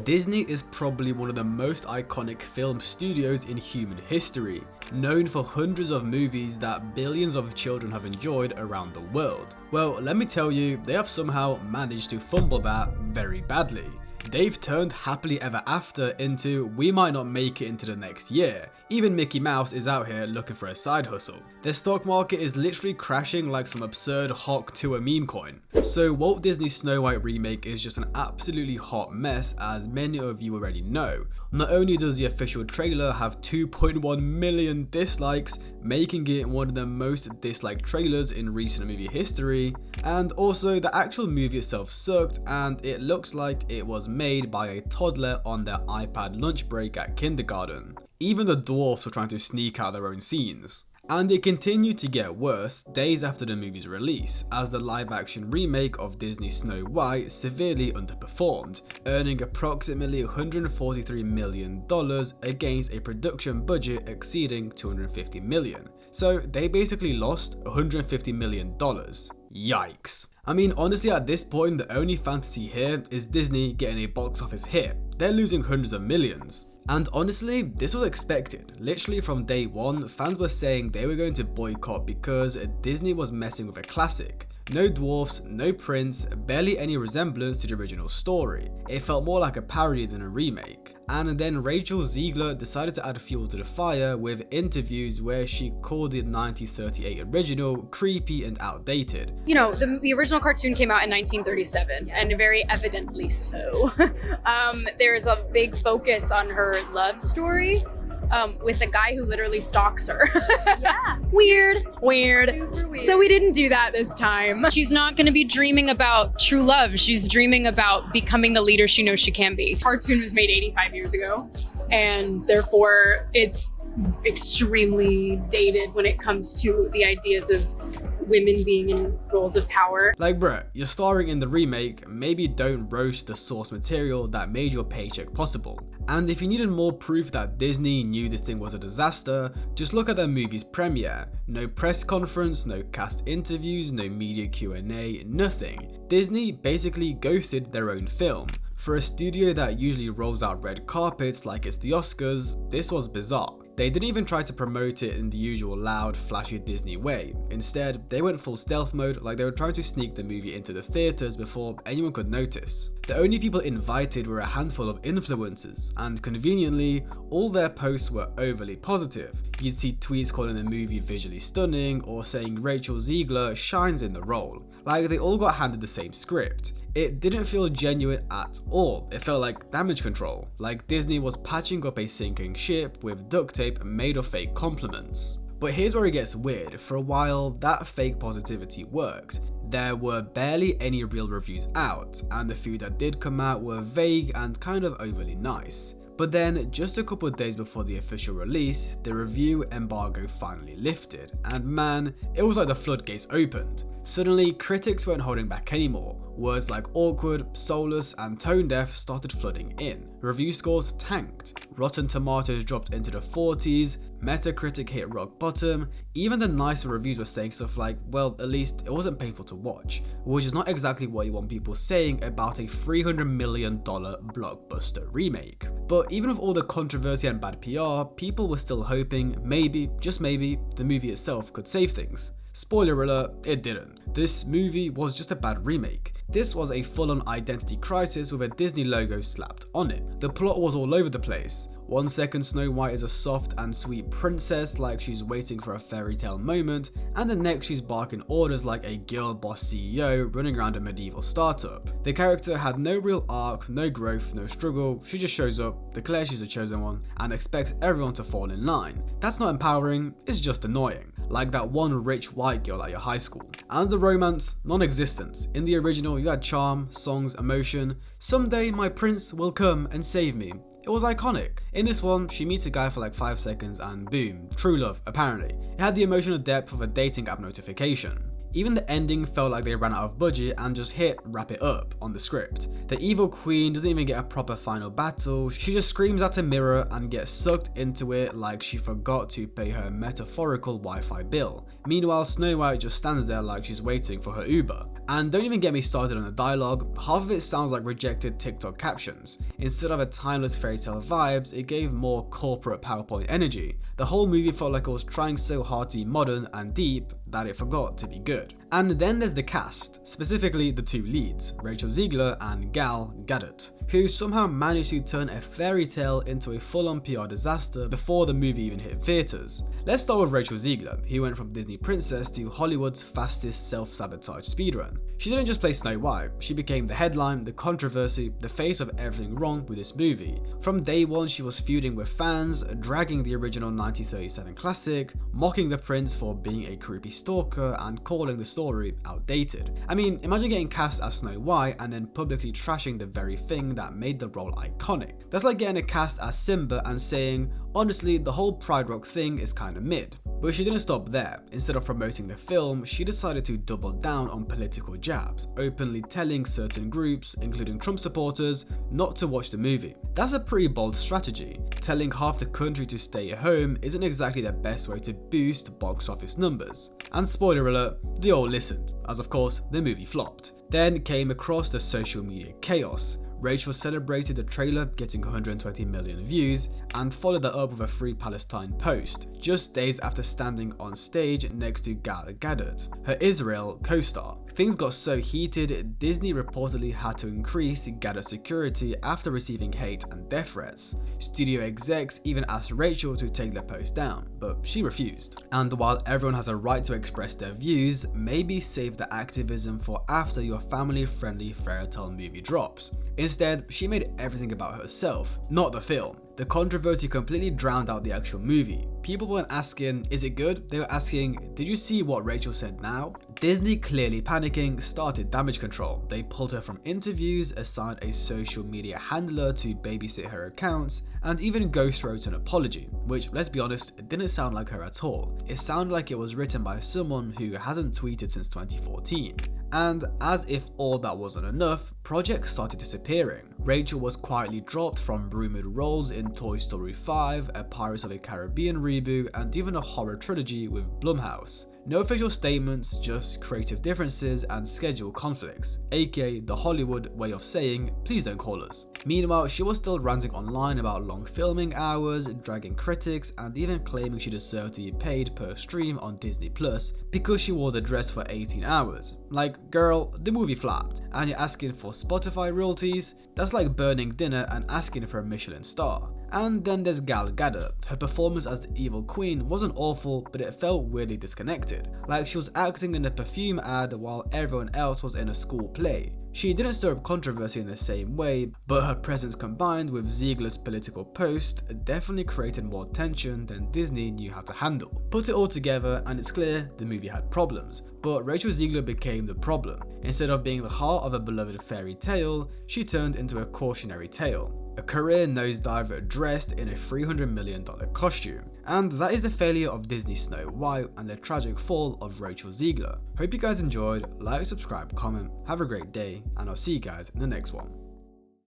Disney is probably one of the most iconic film studios in human history, known for hundreds of movies that billions of children have enjoyed around the world. Well, let me tell you, they have somehow managed to fumble that very badly. They've turned Happily Ever After into we might not make it into the next year. Even Mickey Mouse is out here looking for a side hustle. Their stock market is literally crashing like some absurd hawk to a meme coin. So Walt Disney's Snow White remake is just an absolutely hot mess, as many of you already know. Not only does the official trailer have 2.1 million dislikes, making it one of the most disliked trailers in recent movie history, and also the actual movie itself sucked and it looks like it was made by a toddler on their iPad lunch break at kindergarten. Even the dwarfs were trying to sneak out their own scenes. And it continued to get worse days after the movie's release, as the live-action remake of Disney's Snow White severely underperformed, earning approximately $143 million against a production budget exceeding $250 million. So they basically lost $150 million. Yikes. I mean, honestly, at this point, the only fantasy here is Disney getting a box office hit. They're losing hundreds of millions. And honestly, this was expected. Literally from day one, fans were saying they were going to boycott because Disney was messing with a classic. No dwarfs, no prince, barely any resemblance to the original story. It felt more like a parody than a remake. And then Rachel Zegler decided to add fuel to the fire with interviews where she called the 1938 original creepy and outdated. You know, the original cartoon came out in 1937, and very evidently so. There's a big focus on her love story. With a guy who literally stalks her. Yeah. Weird. Super weird. So we didn't do that this time. She's not going to be dreaming about true love. She's dreaming about becoming the leader she knows she can be. Cartoon was made 85 years ago, and therefore it's extremely dated when it comes to the ideas of women being in roles of power. Like bruh, you're starring in the remake, maybe don't roast the source material that made your paycheck possible. And if you needed more proof that Disney knew this thing was a disaster, just look at their movie's premiere. No press conference, no cast interviews, no media Q&A, nothing. Disney basically ghosted their own film. For a studio that usually rolls out red carpets like it's the Oscars, this was bizarre. They didn't even try to promote it in the usual loud, flashy Disney way. Instead, they went full stealth mode, like they were trying to sneak the movie into the theaters before anyone could notice. The only people invited were a handful of influencers, and conveniently, all their posts were overly positive. You'd see tweets calling the movie visually stunning, or saying Rachel Zegler shines in the role. Like they all got handed the same script. It didn't feel genuine at all. It felt like damage control, like Disney was patching up a sinking ship with duct tape made of fake compliments. But here's where it gets weird. For a while, that fake positivity worked. There were barely any real reviews out, and the few that did come out were vague and kind of overly nice. But then, just a couple of days before the official release, the review embargo finally lifted, and man, it was like the floodgates opened. Suddenly, critics weren't holding back anymore. Words like awkward, soulless, and tone deaf started flooding in. Review scores tanked. Rotten Tomatoes dropped into the 40s, Metacritic hit rock bottom. Even the nicer reviews were saying stuff like, well, at least it wasn't painful to watch, which is not exactly what you want people saying about a $300 million blockbuster remake. But even with all the controversy and bad PR, people were still hoping maybe, just maybe, the movie itself could save things. Spoiler alert, it didn't. This movie was just a bad remake. This was a full-on identity crisis with a Disney logo slapped on it. The plot was all over the place. One second Snow White is a soft and sweet princess like she's waiting for a fairy tale moment, and the next she's barking orders like a girl boss CEO running around a medieval startup. The character had no real arc, no growth, no struggle. She just shows up, declares she's the chosen one, and expects everyone to fall in line. That's not empowering, it's just annoying. Like that one rich white girl at your high school. And the romance, non-existent. In the original, you had charm, songs, emotion. Someday my prince will come and save me. It was iconic. In this one, she meets a guy for like 5 seconds and boom, true love, apparently. It had the emotional depth of a dating app notification. Even the ending felt like they ran out of budget and just hit wrap it up on the script. The evil queen doesn't even get a proper final battle, she just screams at a mirror and gets sucked into it like she forgot to pay her metaphorical Wi-Fi bill. Meanwhile, Snow White just stands there like she's waiting for her Uber. And don't even get me started on the dialogue, half of it sounds like rejected TikTok captions. Instead of a timeless fairy tale vibes, it gave more corporate PowerPoint energy. The whole movie felt like it was trying so hard to be modern and deep that it forgot to be good. And then there's the cast, specifically the two leads, Rachel Zegler and Gal Gadot, who somehow managed to turn a fairy tale into a full-on PR disaster before the movie even hit theaters. Let's start with Rachel Zegler, who went from Disney princess to Hollywood's fastest self-sabotage speedrun. She didn't just play Snow White, she became the headline, the controversy, the face of everything wrong with this movie. From day one, she was feuding with fans, dragging the original 1937 classic, mocking the prince for being a creepy stalker, and calling the story outdated. I mean, imagine getting cast as Snow White and then publicly trashing the very thing that made the role iconic. That's like getting a cast as Simba and saying, honestly, the whole Pride Rock thing is kinda mid. But she didn't stop there. Instead of promoting the film, she decided to double down on political jabs, openly telling certain groups, including Trump supporters, not to watch the movie. That's a pretty bold strategy. Telling half the country to stay at home isn't exactly the best way to boost box office numbers. And spoiler alert, they all listened, as of course the movie flopped. Then came across the social media chaos. Rachel celebrated the trailer getting 120 million views and followed that up with a Free Palestine post, just days after standing on stage next to Gal Gadot, her Israel co-star. Things got so heated, Disney reportedly had to increase Gadot's security after receiving hate and death threats. Studio execs even asked Rachel to take the post down, but she refused. And while everyone has a right to express their views, maybe save the activism for after your family-friendly fairytale movie drops. Instead, she made everything about herself, not the film. The controversy completely drowned out the actual movie. People weren't asking, is it good? They were asking, did you see what Rachel said now? Disney, clearly panicking, started damage control. They pulled her from interviews, assigned a social media handler to babysit her accounts, and even ghost wrote an apology, which, let's be honest, it didn't sound like her at all. It sounded like it was written by someone who hasn't tweeted since 2014. And as if all that wasn't enough, projects started disappearing. Rachel was quietly dropped from rumored roles in Toy Story 5, a Pirates of the Caribbean reboot, and even a horror trilogy with Blumhouse. No official statements, just creative differences and schedule conflicts, aka the Hollywood way of saying, please don't call us. Meanwhile, she was still ranting online about long filming hours, dragging critics, and even claiming she deserved to be paid per stream on Disney Plus because she wore the dress for 18 hours. Like, girl, the movie flapped, and you're asking for Spotify royalties? That's like burning dinner and asking for a Michelin star. And then there's Gal Gadot. Her performance as the evil queen wasn't awful, but it felt weirdly disconnected. Like she was acting in a perfume ad while everyone else was in a school play. She didn't stir up controversy in the same way, but her presence combined with Ziegler's political post definitely created more tension than Disney knew how to handle. Put it all together and it's clear the movie had problems, but Rachel Zegler became the problem. Instead of being the heart of a beloved fairy tale, she turned into a cautionary tale. A career nosedive dressed in a $300 million costume. And that is the failure of Disney's Snow White and the tragic fall of Rachel Zegler. Hope you guys enjoyed, like, subscribe, comment, have a great day, and I'll see you guys in the next one.